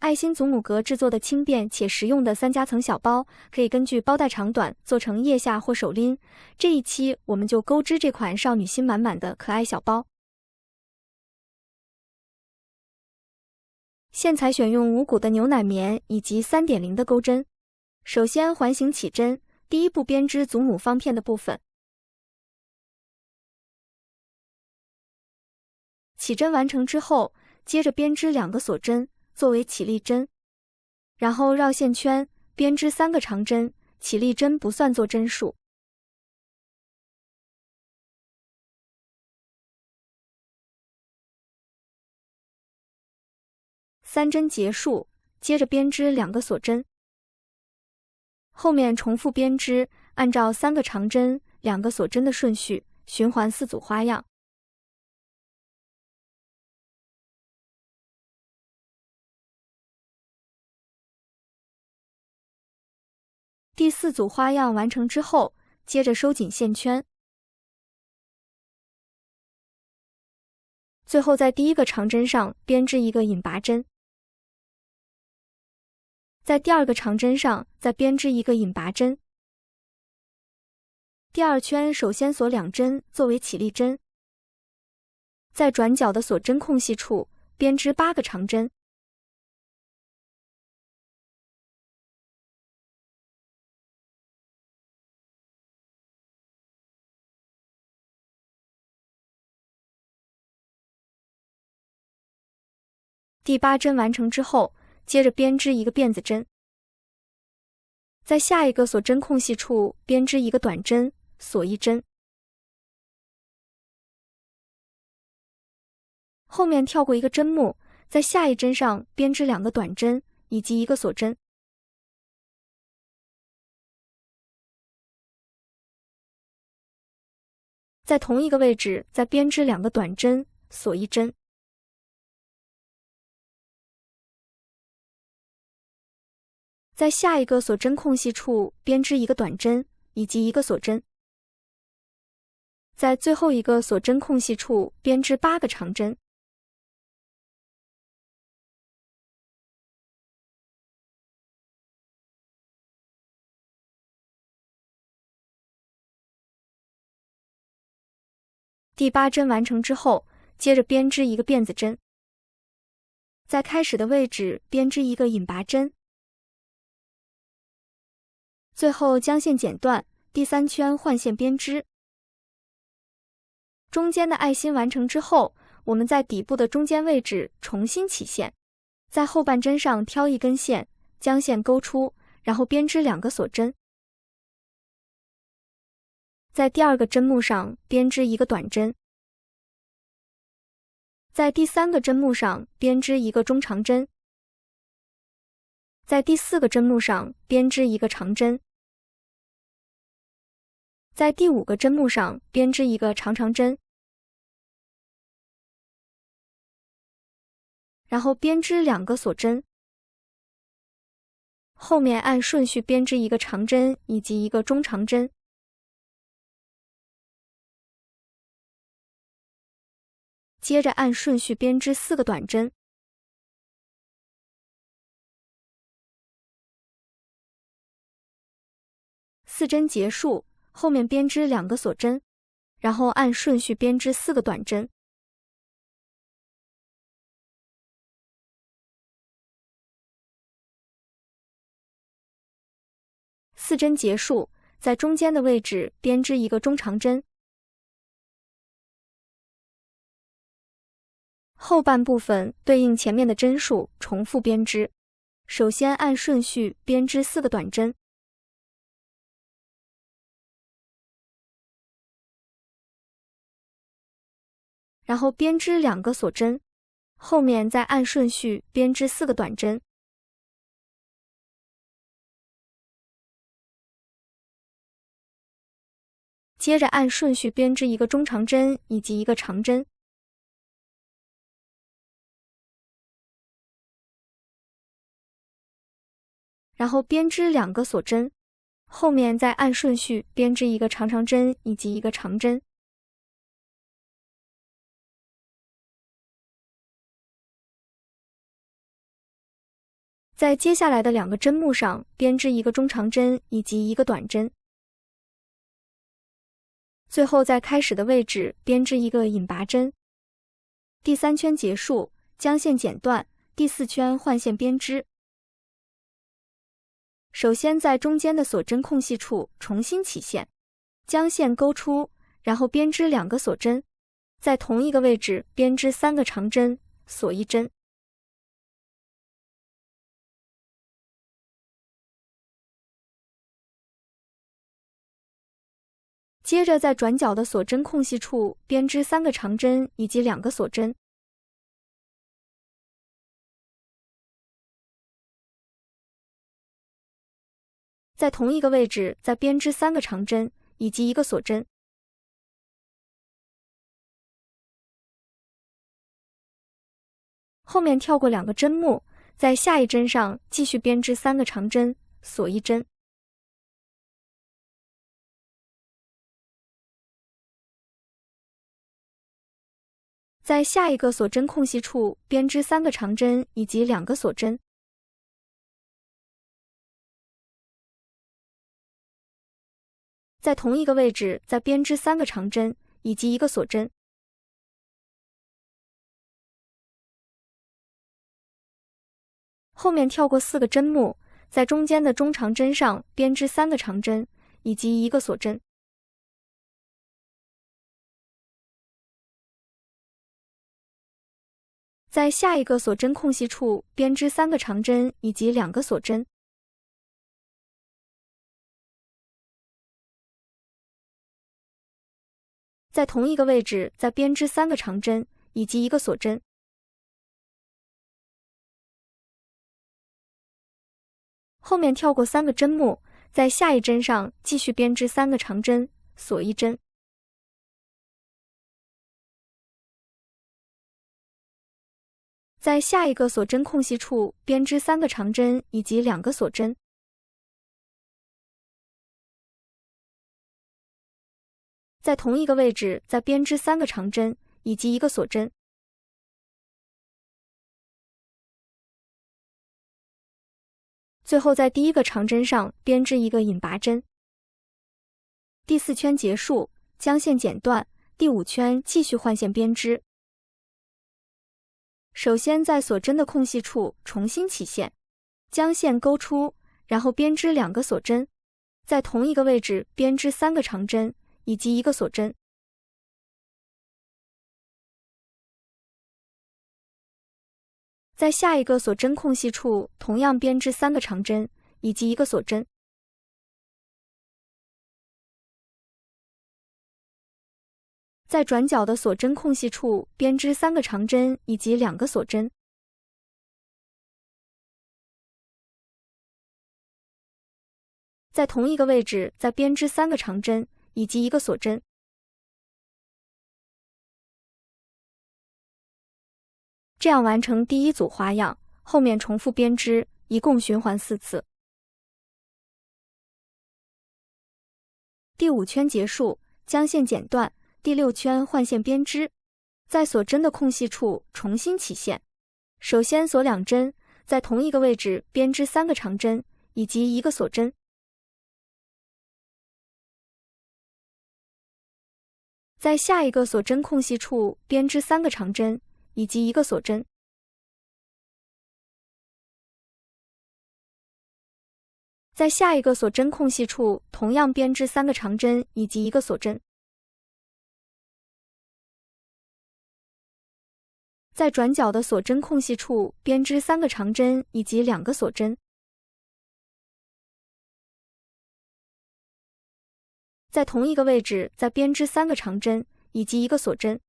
爱心祖母革制作的轻便且实用的3夹层小包，可以根据包带长短做成腋下或手拎。这一期我们就钩织这款少女心满满的可爱小包。线材选用无骨的牛奶棉以及3.0的钩针。首先环形起针，第一步编织祖母方片的部分。起针完成之后，接着编织2个锁针作为起立针，然后绕线圈编织3个长针，起立针不算作针数。3针结束，接着编织2个锁针，后面重复编织，按照3个长针、2个锁针的顺序，循环4组花样。第4组花样完成之后，接着收紧线圈，最后在第1个长针上编织1个引拔针，在第2个长针上再编织1个引拔针。第2圈首先锁2针作为起立针，在转角的锁针空隙处编织8个长针。第8针完成之后，接着编织1个辫子针，在下一个锁针空隙处编织1个短针，锁1针。后面跳过1个针目，在下一针上编织2个短针以及1个锁针。在同一个位置再编织2个短针，锁1针。在下一个锁针空隙处编织1个短针以及1个锁针，在最后一个锁针空隙处编织8个长针。第8针完成之后，接着编织1个辫子针，在开始的位置编织1个引拔针。最后将线剪断，第3圈换线编织。中间的爱心完成之后，我们在底部的中间位置重新起线，在后半针上挑1根线，将线勾出，然后编织2个锁针。在第2个针目上编织1个短针，在第3个针目上编织1个中长针，在第4个针目上编织1个长针，在第5个针目上编织1个长针，然后编织2个锁针，后面按顺序编织1个长针以及1个中长针，接着按顺序编织4个短针。4针结束，后面编织2个锁针，然后按顺序编织4个短针。4针结束，在中间的位置编织1个中长针。后半部分对应前面的针数重复编织，首先按顺序编织4个短针，然后编织2个锁针，后面再按顺序编织4个短针。接着按顺序编织1个中长针以及1个长针。然后编织2个锁针，后面再按顺序编织1个长针以及1个长针。在接下来的两个针目上编织一个中长针以及一个短针，最后在开始的位置编织一个引拔针。第3圈结束，将线剪断，第4圈换线编织。首先在中间的锁针空隙处重新起线，将线勾出，然后编织2个锁针，在同一个位置编织3个长针，锁1针。接着在转角的锁针空隙处编织3个长针以及2个锁针。在同一个位置再编织3个长针以及1个锁针。后面跳过2个针目，在下一针上继续编织3个长针，锁1针。在下一个锁针空隙处编织3个长针以及2个锁针。在同一个位置再编织3个长针以及1个锁针。后面跳过4个针目，在中间的中长针上编织3个长针以及1个锁针。在下一个锁针空隙处编织3个长针以及2个锁针。在同一个位置再编织3个长针以及1个锁针。后面跳过3个针目，在下一针上继续编织3个长针，锁1针。在下一个锁针空隙处编织3个长针以及2个锁针。在同一个位置再编织3个长针以及1个锁针。最后在第一个长针上编织一个引拔针。第4圈结束，将线剪断，第5圈继续换线编织。首先在锁针的空隙处重新起线，将线勾出，然后编织2个锁针，在同一个位置编织3个长针以及1个锁针。在下一个锁针空隙处同样编织3个长针以及1个锁针。在转角的锁针空隙处编织3个长针以及2个锁针。在同一个位置再编织3个长针以及1个锁针。这样完成第1组花样，后面重复编织，一共循环4次。第5圈结束，将线剪断，第6圈换线编织，在锁针的空隙处重新起线，首先锁2针，在同一个位置编织3个长针以及1个锁针。在下一个锁针空隙处编织3个长针以及1个锁针。在下一个锁针空隙处同样编织3个长针以及1个锁针。在转角的锁针空隙处编织3个长针以及2个锁针。在同一个位置再编织3个长针以及1个锁针。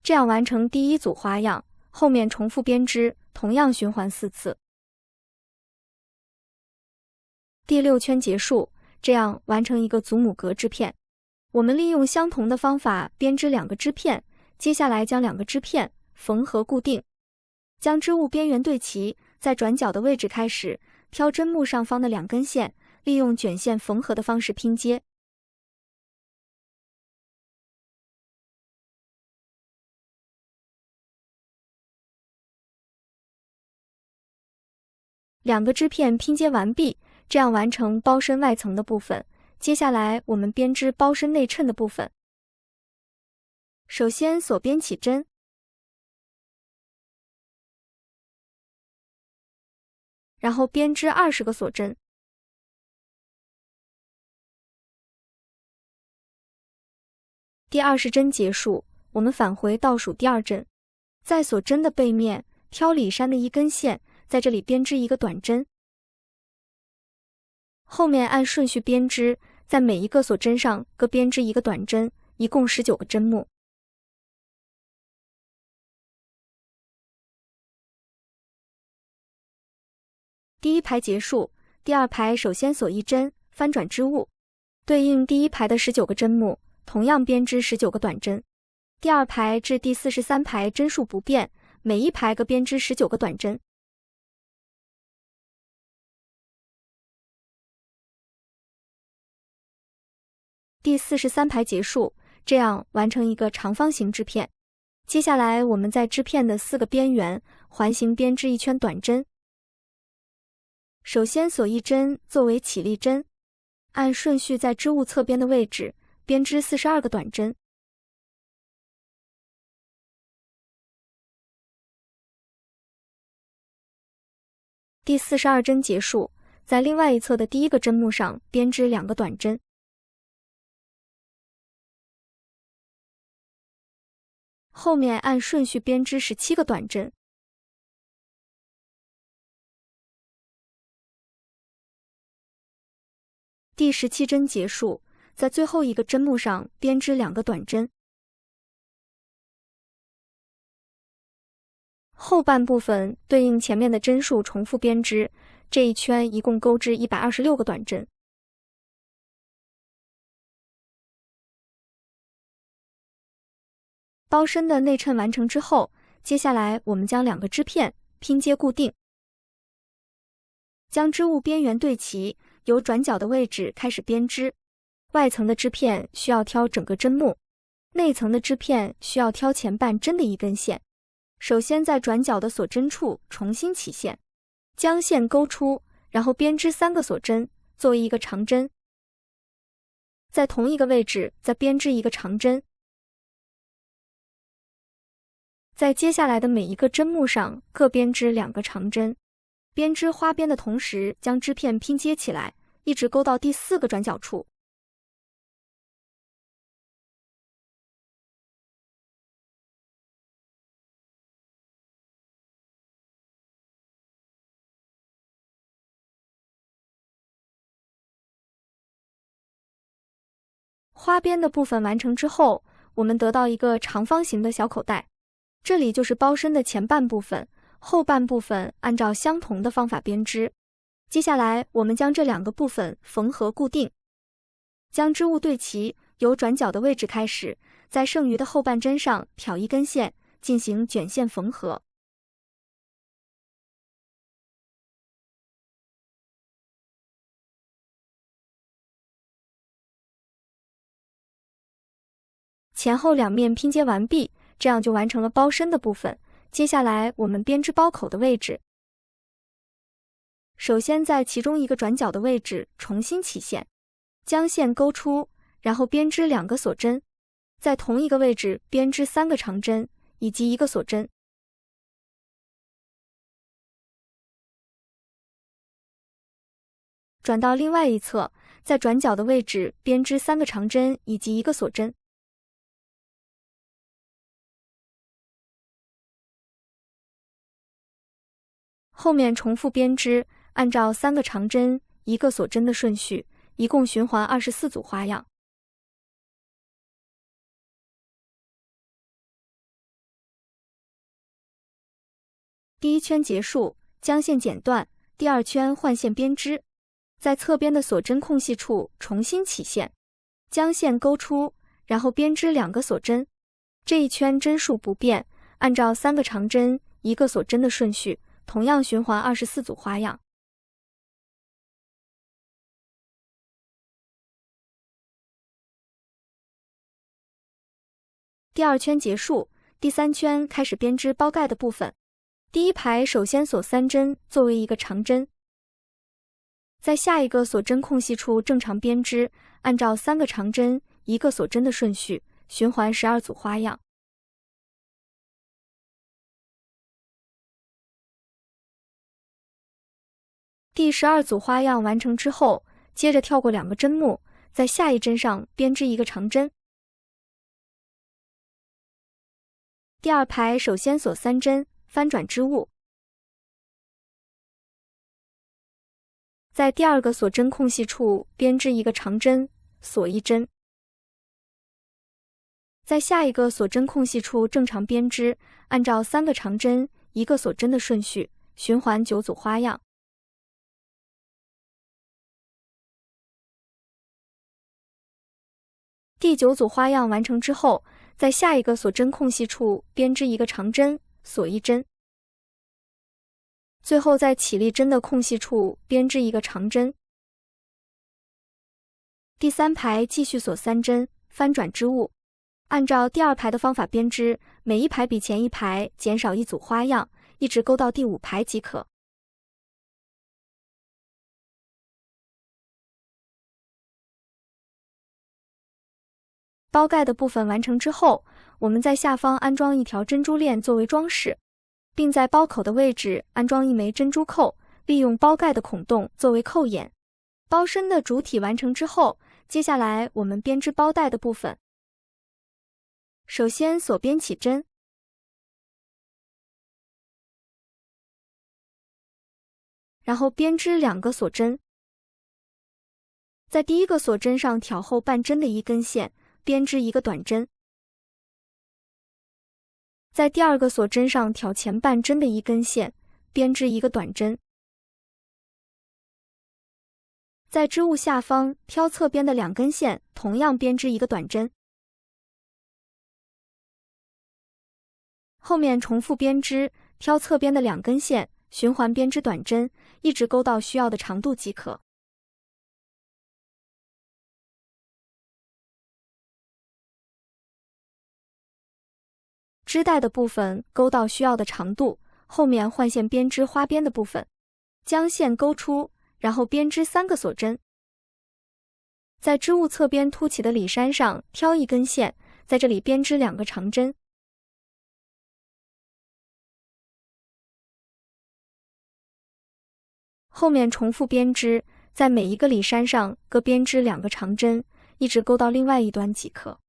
这样完成第1组花样，后面重复编织，同样循环4次。第6圈结束，这样完成一个祖母格织片。我们利用相同的方法编织2个织片，接下来将2个织片缝合固定，将织物边缘对齐，在转角的位置开始挑针目上方的2根线，利用卷线缝合的方式拼接。两个织片拼接完毕，这样完成包身外层的部分。接下来我们编织包身内衬的部分。首先锁边起针，然后编织20个锁针。第20针结束，我们返回倒数第2针，在锁针的背面挑里衫的一根线，在这里编织一个短针。后面按顺序编织，在每一个锁针上各编织一个短针，一共19个针目。第1排结束，第2排首先锁1针，翻转织物，对应第1排的19个针目，同样编织19个短针。第2排至第43排针数不变，每一排各编织19个短针。第43排结束，这样完成一个长方形织片。接下来我们在织片的4个边缘环形编织一圈短针。首先锁1针作为起立针，按顺序在织物侧边的位置编织42个短针。第42针结束，在另外一侧的第1个针目上编织2个短针。后面按顺序编织17个短针。第17针结束，在最后一个针目上编织2个短针。后半部分对应前面的针数重复编织，这一圈一共钩织126个短针。包身的内衬完成之后，接下来我们将2个织片拼接固定。将织物边缘对齐，由转角的位置开始编织。外层的织片需要挑整个针目，内层的织片需要挑前半针的一根线。首先在转角的锁针处重新起线，将线勾出，然后编织3个锁针，作为一个长针。在同一个位置再编织一个长针。在接下来的每一个针目上各编织2个长针。编织花边的同时，将织片拼接起来，一直勾到第4个转角处。花边的部分完成之后，我们得到一个长方形的小口袋，这里就是包身的前半部分。后半部分按照相同的方法编织。接下来我们将这2个部分缝合固定，将织物对齐，由转角的位置开始，在剩余的后半针上挑一根线，进行卷线缝合。前后2面拼接完毕，这样就完成了包身的部分。接下来我们编织包口的位置。首先在其中一个转角的位置重新起线，将线勾出，然后编织2个锁针，在同一个位置编织3个长针以及1个锁针。转到另外一侧，在转角的位置编织3个长针以及1个锁针。后面重复编织，按照3个长针、1个锁针的顺序，一共循环24组花样。第1圈结束，将线剪断，第2圈换线编织，在侧边的锁针空隙处重新起线，将线勾出，然后编织2个锁针。这一圈针数不变，按照3个长针、1个锁针的顺序。同样循环24组花样。第2圈结束，第3圈开始编织包盖的部分。第1排首先锁3针作为一个长针，在下一个锁针空隙处正常编织，按照3个长针、1个锁针的顺序，循环12组花样。第12组花样完成之后，接着跳过2个针目，在下一针上编织1个长针。第2排首先锁3针，翻转织物。在第2个锁针空隙处编织1个长针，锁1针。在下一个锁针空隙处正常编织，按照3个长针、1个锁针的顺序，循环9组花样。第9组花样完成之后，在下一个锁针空隙处编织1个长针，锁1针。最后在起立针的空隙处编织1个长针。第3排继续锁3针，翻转织物。按照第2排的方法编织，每一排比前一排减少1组花样，一直勾到第5排即可。包盖的部分完成之后，我们在下方安装一条珍珠链作为装饰，并在包口的位置安装1枚珍珠扣，利用包盖的孔洞作为扣眼。包身的主体完成之后，接下来我们编织包带的部分。首先锁边起针，然后编织2个锁针，在第1个锁针上挑后半针的1根线，编织1个短针。在第2个锁针上挑前半针的1根线，编织1个短针。在织物下方挑侧边的2根线，同样编织1个短针。后面重复编织，挑侧边的2根线，循环编织短针，一直勾到需要的长度即可。织带的部分勾到需要的长度，后面换线编织花边的部分，将线勾出，然后编织3个锁针。在织物侧边凸起的里衫上挑1根线，在这里编织2个长针。后面重复编织，在每一个里衫上各编织2个长针，一直勾到另外一端即可。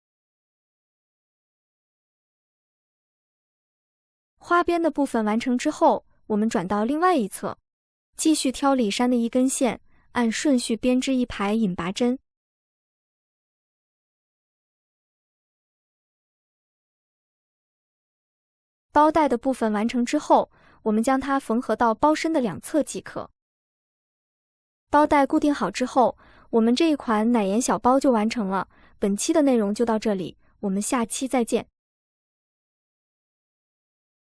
花边的部分完成之后，我们转到另外一侧，继续挑里衫的1根线，按顺序编织1排引拔针。包带的部分完成之后，我们将它缝合到包身的2侧即可。包带固定好之后，我们这一款奶盐小包就完成了。本期的内容就到这里，我们下期再见。